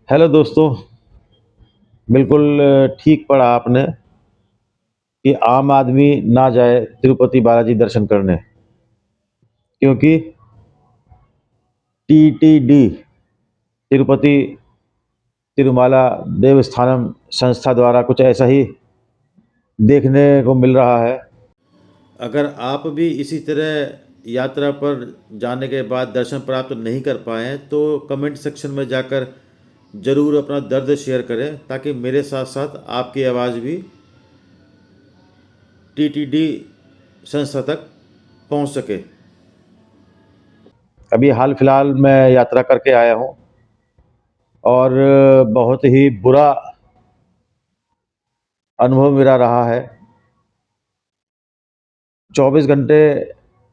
Hello दोस्तों। बिल्कुल ठीक पढ़ा आपने कि आम आदमी ना जाए तिरुपति बालाजी दर्शन करने, क्योंकि टीटीडी तिरुपति तिरुमाला देवस्थानम संस्था द्वारा कुछ ऐसा ही देखने को मिल रहा है। अगर आप भी इसी तरह यात्रा पर जाने के बाद दर्शन प्राप्त नहीं कर पाए तो कमेंट सेक्शन में जाकर ज़रूर अपना दर्द शेयर करें, ताकि मेरे साथ साथ आपकी आवाज़ भी टीटीडी संस्था तक पहुंच सके। अभी हाल फिलहाल मैं यात्रा करके आया हूं और बहुत ही बुरा अनुभव मेरा रहा है। 24 घंटे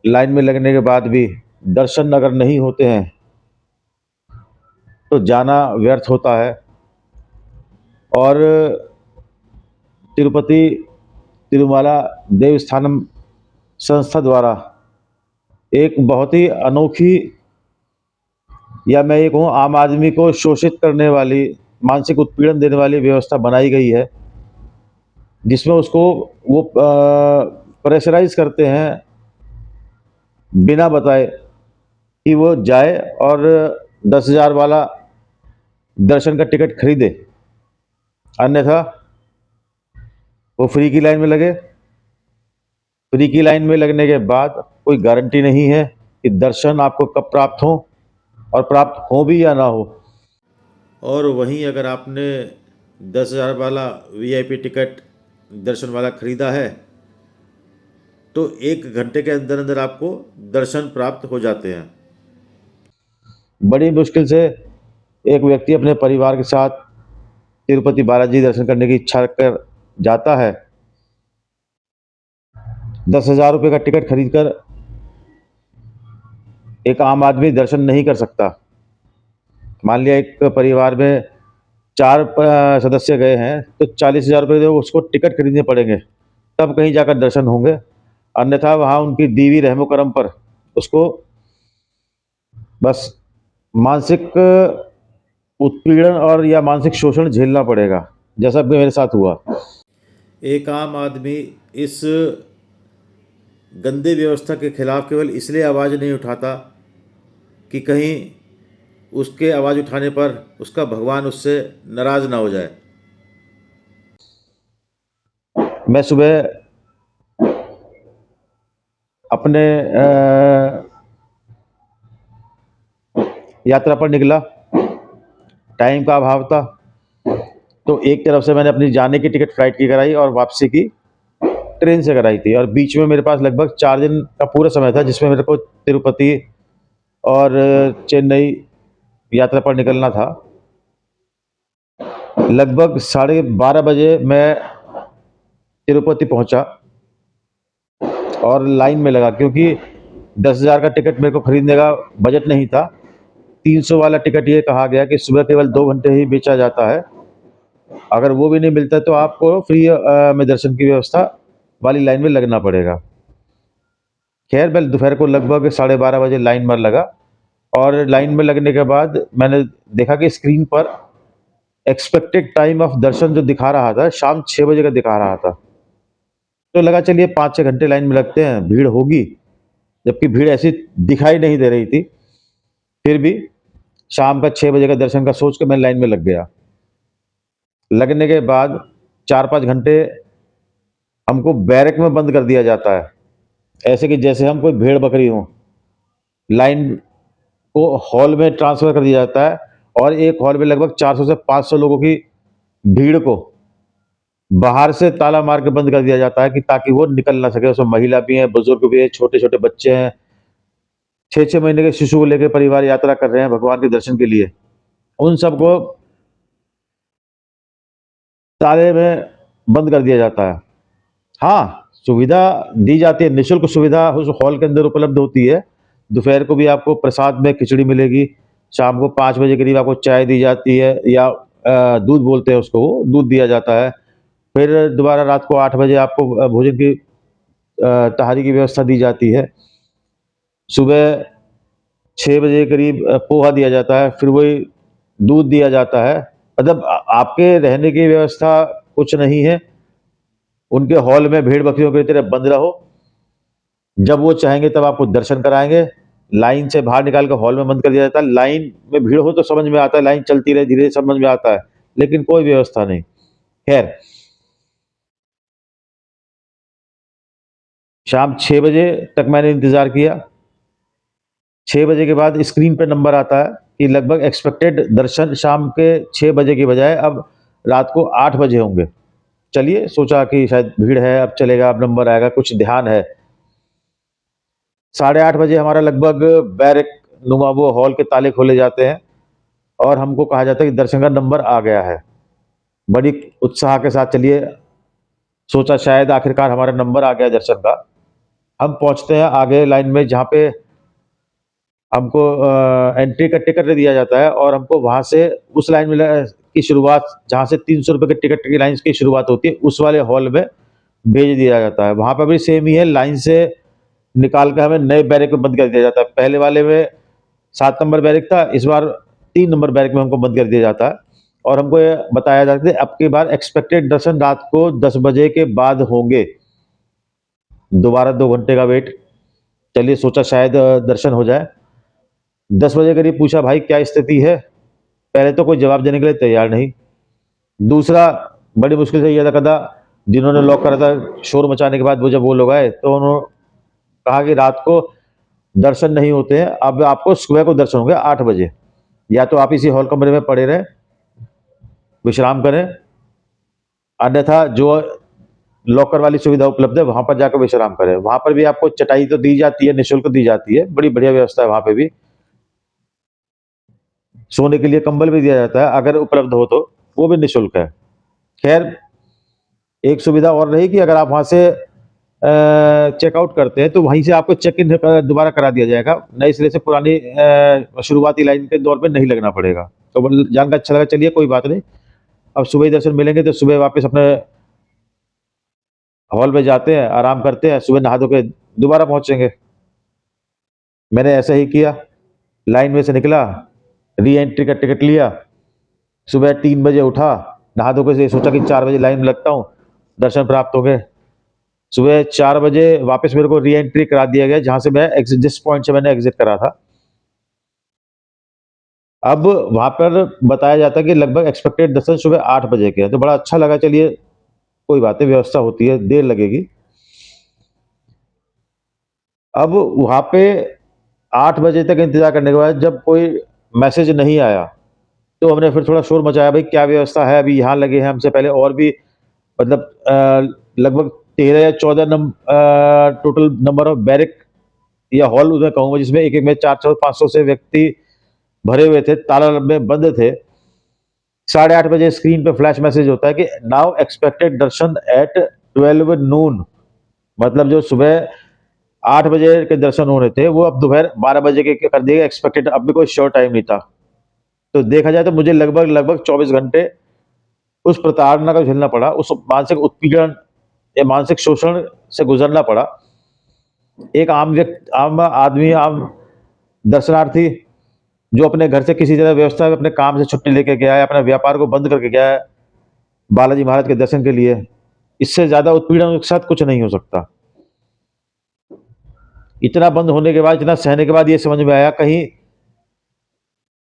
लाइन में लगने के बाद भी दर्शन अगर नहीं होते हैं तो जाना व्यर्थ होता है। और तिरुपति तिरुमाला देवस्थानम संस्था द्वारा एक बहुत ही अनोखी, या मैं ये कहूँ आम आदमी को शोषित करने वाली, मानसिक उत्पीड़न देने वाली व्यवस्था बनाई गई है, जिसमें उसको वो प्रेशराइज करते हैं बिना बताए कि वो जाए और 10,000 वाला दर्शन का टिकट खरीदे, अन्यथा वो फ्री की लाइन में लगे। फ्री की लाइन में लगने के बाद कोई गारंटी नहीं है कि दर्शन आपको कब प्राप्त हो, और प्राप्त हो भी या ना हो। और वहीं अगर आपने 10,000 वाला वीआईपी टिकट दर्शन वाला खरीदा है तो 1 घंटे के अंदर अंदर आपको दर्शन प्राप्त हो जाते हैं। बड़ी मुश्किल से एक व्यक्ति अपने परिवार के साथ तिरुपति बालाजी दर्शन करने की इच्छा रखकर जाता है। 10,000 रुपये का टिकट खरीदकर एक आम आदमी दर्शन नहीं कर सकता। मान लिया एक परिवार में 4 सदस्य गए हैं तो 40,000 रुपये उसको टिकट खरीदने पड़ेंगे, तब कहीं जाकर दर्शन होंगे। अन्यथा वहाँ उनकी दीवी रहमो करम पर उसको बस मानसिक उत्पीड़न और या मानसिक शोषण झेलना पड़ेगा, जैसा कि मेरे साथ हुआ। एक आम आदमी इस गंदे व्यवस्था के खिलाफ केवल इसलिए आवाज़ नहीं उठाता कि कहीं उसके आवाज़ उठाने पर उसका भगवान उससे नाराज़ ना हो जाए। मैं सुबह अपने यात्रा पर निकला, टाइम का अभाव था, तो एक तरफ से मैंने अपनी जाने की टिकट फ्लाइट की कराई और वापसी की ट्रेन से कराई थी, और बीच में मेरे पास लगभग 4 दिन का पूरा समय था जिसमें मेरे को तिरुपति और चेन्नई यात्रा पर निकलना था। लगभग 12:30 बजे मैं तिरुपति पहुंचा और लाइन में लगा, क्योंकि 10,000 का टिकट मेरे को खरीदने का बजट नहीं था। 300 वाला टिकट ये कहा गया कि सुबह केवल 2 घंटे ही बेचा जाता है, अगर वो भी नहीं मिलता तो आपको फ्री में दर्शन की व्यवस्था वाली लाइन में लगना पड़ेगा। खैर मैं दोपहर को लगभग 12:30 बजे लाइन में लगा, और लाइन में लगने के बाद मैंने देखा कि स्क्रीन पर एक्सपेक्टेड टाइम ऑफ दर्शन जो दिखा रहा था शाम 6 बजे का दिखा रहा था। तो लगा चलिए 5-6 घंटे लाइन में लगते हैं, भीड़ होगी, जबकि भीड़ ऐसी दिखाई नहीं दे रही थी। फिर भी शाम का 6 बजे का दर्शन का सोच के मैं लाइन में लग गया। लगने के बाद 4-5 घंटे हमको बैरक में बंद कर दिया जाता है, ऐसे कि जैसे हम कोई भेड़ बकरी हों। लाइन को हॉल में ट्रांसफ़र कर दिया जाता है, और एक हॉल में लगभग 400 से 500 लोगों की भीड़ को बाहर से ताला मार के बंद कर दिया जाता है, कि ताकि वो निकल ना सके। उसमें महिला भी हैं, बुजुर्ग भी हैं, छोटे-छोटे बच्चे हैं, 6-6 महीने के शिशु को लेके परिवार यात्रा कर रहे हैं भगवान के दर्शन के लिए। उन सबको ताले में बंद कर दिया जाता है। हाँ, सुविधा दी जाती है, निःशुल्क सुविधा उस हॉल के अंदर उपलब्ध होती है। दोपहर को भी आपको प्रसाद में खिचड़ी मिलेगी, शाम को 5 बजे करीब आपको चाय दी जाती है, या दूध बोलते हैं उसको, वो दूध दिया जाता है। फिर दोबारा रात को 8 बजे आपको भोजन की तहारी की व्यवस्था दी जाती है। सुबह 6 बजे करीब पोहा दिया जाता है, फिर वही दूध दिया जाता है, मतलब आपके रहने की व्यवस्था कुछ नहीं है। उनके हॉल में भेड़ बकरियों की तरह बंद रहो, जब वो चाहेंगे तब आपको दर्शन कराएंगे। लाइन से बाहर निकाल कर हॉल में बंद कर दिया जाता है। लाइन में भीड़ हो तो समझ में आता है, लाइन चलती रहे धीरे समझ में आता है, लेकिन कोई व्यवस्था नहीं। खैर, शाम 6 बजे तक मैंने इंतजार किया। 6 बजे के बाद स्क्रीन पे नंबर आता है कि लगभग एक्सपेक्टेड दर्शन शाम के 6 बजे की बजाय अब रात को 8 बजे होंगे। चलिए, सोचा कि शायद भीड़ है, अब चलेगा, अब नंबर आएगा, कुछ ध्यान है। 8:30 बजे हमारा लगभग बैरक नुमा वो हॉल के ताले खोले जाते हैं और हमको कहा जाता है कि दर्शन का नंबर आ गया है। बड़ी उत्साह के साथ चलिए, सोचा शायद आखिरकार हमारा नंबर आ गया दर्शन का। हम पहुंचते हैं आगे लाइन में, जहाँ पे हमको एंट्री का टिकट दिया जाता है और हमको वहां से उस लाइन में की शुरुआत, जहाँ से 300 रुपये के टिकट की लाइन की शुरुआत होती है, उस वाले हॉल में भेज दिया जाता है। वहां पर भी सेम ही है, लाइन से निकाल कर हमें नए बैरक में बंद कर दिया जाता है। पहले वाले में 7 नंबर बैरक था, इस बार 3 नंबर बैरक में हमको बंद कर दिया जाता है और हमको ये बताया जाता है अब की बार एक्सपेक्टेड दर्शन रात को 10 बजे के बाद होंगे। दोबारा 2 घंटे का वेट। चलिए, सोचा शायद दर्शन हो जाए। 10 बजे करीब पूछा, भाई क्या स्थिति है? पहले तो कोई जवाब देने के लिए तैयार नहीं। दूसरा, बड़ी मुश्किल से यह था, जिन्होंने लॉक करा था, शोर मचाने के बाद वो जब वो लोग आए तो उन्होंने कहा कि रात को दर्शन नहीं होते हैं, अब आपको सुबह को दर्शन होंगे 8 बजे। या तो आप इसी हॉल कमरे में पड़े रहें, विश्राम करें, अन्यथा जो लॉकर वाली सुविधा उपलब्ध है वहां पर जाकर विश्राम करें। वहां पर भी आपको चटाई तो दी जाती है, निःशुल्क दी जाती है, बड़ी बढ़िया व्यवस्था है वहां पे भी। सोने के लिए कंबल भी दिया जाता है, अगर उपलब्ध हो तो, वो भी निःशुल्क है। खैर, एक सुविधा और रही कि अगर आप वहां से चेकआउट करते हैं तो वहीं से आपको चेक इन दोबारा करा दिया जाएगा। नए सिरे से पुरानी शुरुआती लाइन के दौर पे नहीं लगना पड़ेगा। तो जानकर अच्छा लगा। चलिए, कोई बात नहीं, अब सुबह ही दर्शन मिलेंगे तो सुबह वापस अपने हॉल में जाते हैं, आराम करते हैं, सुबह नहा धो के दोबारा पहुंचेंगे। मैंने ऐसा ही किया, लाइन में से निकला, री एंट्री का टिकट लिया, सुबह 3 बजे उठा, नहा धो के सोचा कि 4 बजे लाइन में लगता हूँ, दर्शन प्राप्त हो गए। सुबह 4 बजे वापस मेरे को री एंट्री करा दिया गया, जहां से मैं एग्जिट, जिस पॉइंट से मैंने एग्जिट करा था। अब वहां पर बताया जाता है कि लगभग एक्सपेक्टेड दर्शन सुबह 8 बजे के हैं, तो बड़ा अच्छा लगा। चलिए, कोई बात नहीं, व्यवस्था होती है, देर लगेगी। अब वहां पे 8 बजे तक इंतजार करने के बाद जब कोई मैसेज नहीं आया तो हमने फिर थोड़ा शोर मचाया, भाई क्या व्यवस्था है, अभी यहाँ लगे हैं, हमसे पहले और भी, मतलब लगभग 13 या 14 टोटल नंबर ऑफ बैरक या हॉल मैं कहूंगा, जिसमें एक एक में 400-500 से व्यक्ति भरे हुए थे, ताला में बंद थे। 8:30 बजे स्क्रीन पे फ्लैश मैसेज होता है कि नाउ एक्सपेक्टेड दर्शन एट 12 नून। मतलब जो सुबह 8 बजे के दर्शन हो रहे थे वो अब दोपहर 12 बजे के कर दिए एक्सपेक्टेड। अब भी कोई श्योर टाइम नहीं था। तो देखा जाए तो मुझे लगभग लगभग 24 घंटे उस प्रताड़ना का झेलना पड़ा, उस मानसिक उत्पीड़न या मानसिक शोषण से गुजरना पड़ा। एक आम व्यक्ति, आम आदमी, आम दर्शनार्थी जो अपने घर से किसी तरह व्यवस्था में अपने काम से छुट्टी लेके गया है, अपने व्यापार को बंद करके गया है बालाजी महाराज के दर्शन के लिए, इससे ज्यादा उत्पीड़न के साथ कुछ नहीं हो सकता। इतना बंद होने के बाद, इतना सहने के बाद ये समझ में आया, कहीं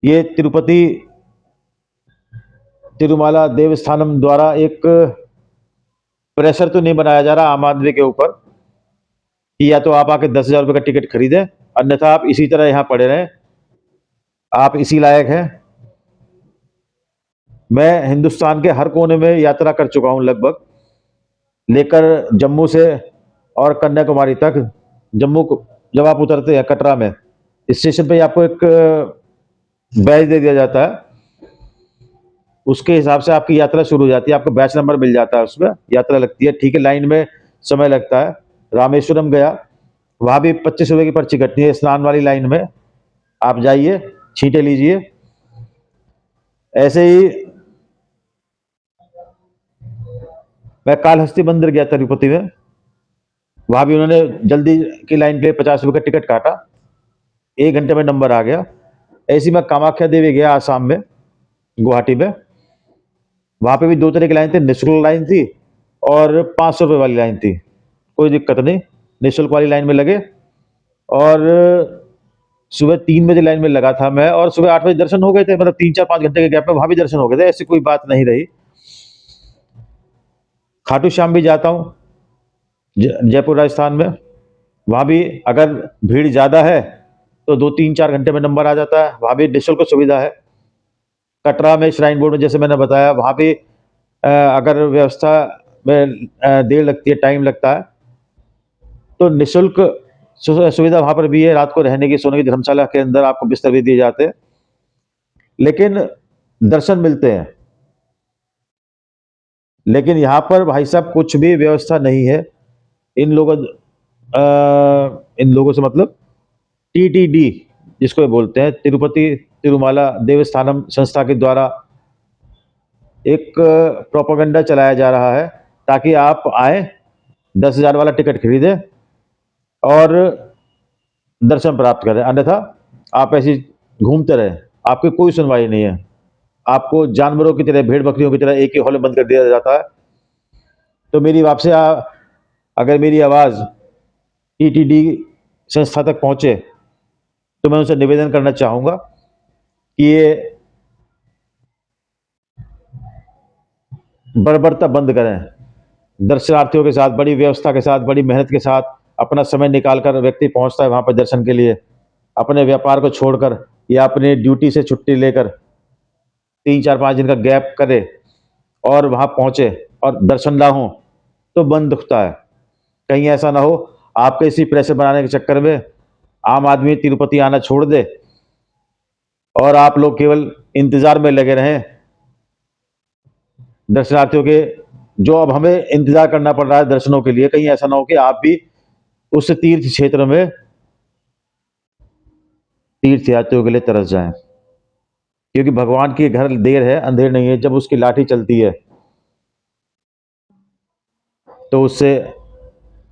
ये तिरुपति तिरुमाला देवस्थानम द्वारा एक प्रेशर तो नहीं बनाया जा रहा आम आदमी के ऊपर कि या तो आप आके 10,000 रुपये का टिकट खरीदें, अन्यथा आप इसी तरह यहाँ पड़े रहें, आप इसी लायक हैं। मैं हिंदुस्तान के हर कोने में यात्रा कर चुका हूँ, लगभग लेकर जम्मू से और कन्याकुमारी तक। जम्मू को जब आप उतरते हैं कटरा में, स्टेशन पे आपको एक बैच दे दिया जाता है, उसके हिसाब से आपकी यात्रा शुरू हो जाती है। आपको बैच नंबर मिल जाता है, उसमें यात्रा लगती है। ठीक है, लाइन में समय लगता है। रामेश्वरम गया, वहां भी 25 रुपये की पर्ची कटनी है, स्नान वाली लाइन में आप जाइए, छींटे लीजिए। ऐसे ही मैं कालहस्ती मंदिर गया तिरुपति में, वहां भी उन्होंने जल्दी की लाइन के लिए 50 रुपये का टिकट काटा, 1 घंटे में नंबर आ गया। ऐसे ही मैं कामाख्या देवी गया आसाम में, गुवाहाटी में। वहाँ पे भी 2 तरह की लाइन थी, निःशुल्क लाइन थी और 500 रुपए वाली लाइन थी। कोई दिक्कत नहीं, निःशुल्क वाली लाइन में लगे और सुबह 3 बजे लाइन में लगा था मैं और सुबह 8 बजे दर्शन हो गए थे। मतलब 3-4-5 घंटे के गैप में वहाँ भी दर्शन हो गए थे, ऐसी कोई बात नहीं रही। खाटू श्याम भी जाता हूँ जयपुर राजस्थान में। वहाँ भी अगर भीड़ ज़्यादा है तो 2-3-4 घंटे में नंबर आ जाता है, वहाँ भी निःशुल्क सुविधा है। कटरा में श्राइन बोर्ड में जैसे मैंने बताया, वहाँ भी अगर व्यवस्था में देर लगती है, टाइम लगता है, तो निःशुल्क सुविधा वहाँ पर भी है। रात को रहने की, सोने की, धर्मशाला के अंदर आपको बिस्तर भी दिए जाते हैं, लेकिन दर्शन मिलते हैं। लेकिन यहाँ पर भाई साहब कुछ भी व्यवस्था नहीं है। इन लोगों से मतलब टीटीडी जिसको ये बोलते हैं, तिरुपति तिरुमाला देवस्थानम संस्था के द्वारा एक प्रोपेगेंडा चलाया जा रहा है ताकि आप आए, 10,000 वाला टिकट खरीदें और दर्शन प्राप्त करें, अन्यथा आप ऐसे ही घूमते रहें, आपकी कोई सुनवाई नहीं है। आपको जानवरों की तरह, भेड़ बकरियों की तरह एक ही हॉल में बंद कर दिया जाता है। तो मेरी आपसे अगर मेरी आवाज़ टीटीडी संस्था तक पहुँचे तो मैं उनसे निवेदन करना चाहूँगा कि ये बर्बरता बंद करें। दर्शनार्थियों के साथ, बड़ी व्यवस्था के साथ, बड़ी मेहनत के साथ अपना समय निकाल कर व्यक्ति पहुंचता है वहाँ पर दर्शन के लिए, अपने व्यापार को छोड़कर या अपनी ड्यूटी से छुट्टी लेकर 3-4-5 दिन का गैप करे और वहाँ पहुँचे और दर्शन ना हो तो मन दुखता है। कहीं ऐसा ना हो आपके इसी प्रेशर बनाने के चक्कर में आम आदमी तिरुपति आना छोड़ दे और आप लोग केवल इंतजार में लगे रहें दर्शनार्थियों के, जो अब हमें इंतजार करना पड़ रहा है दर्शनों के लिए। कहीं ऐसा ना हो कि आप भी उस तीर्थ क्षेत्र में तीर्थ यात्रियों के लिए तरस जाएं, क्योंकि भगवान के घर देर है अंधेर नहीं है। जब उसकी लाठी चलती है तो उससे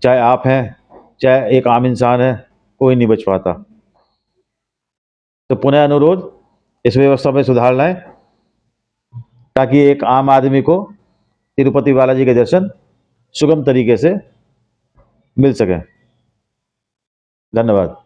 चाहे आप हैं चाहे एक आम इंसान है, कोई नहीं बच पाता। तो पुनः अनुरोध, इस व्यवस्था में सुधार लाएं ताकि एक आम आदमी को तिरुपति बालाजी के दर्शन सुगम तरीके से मिल सके। धन्यवाद।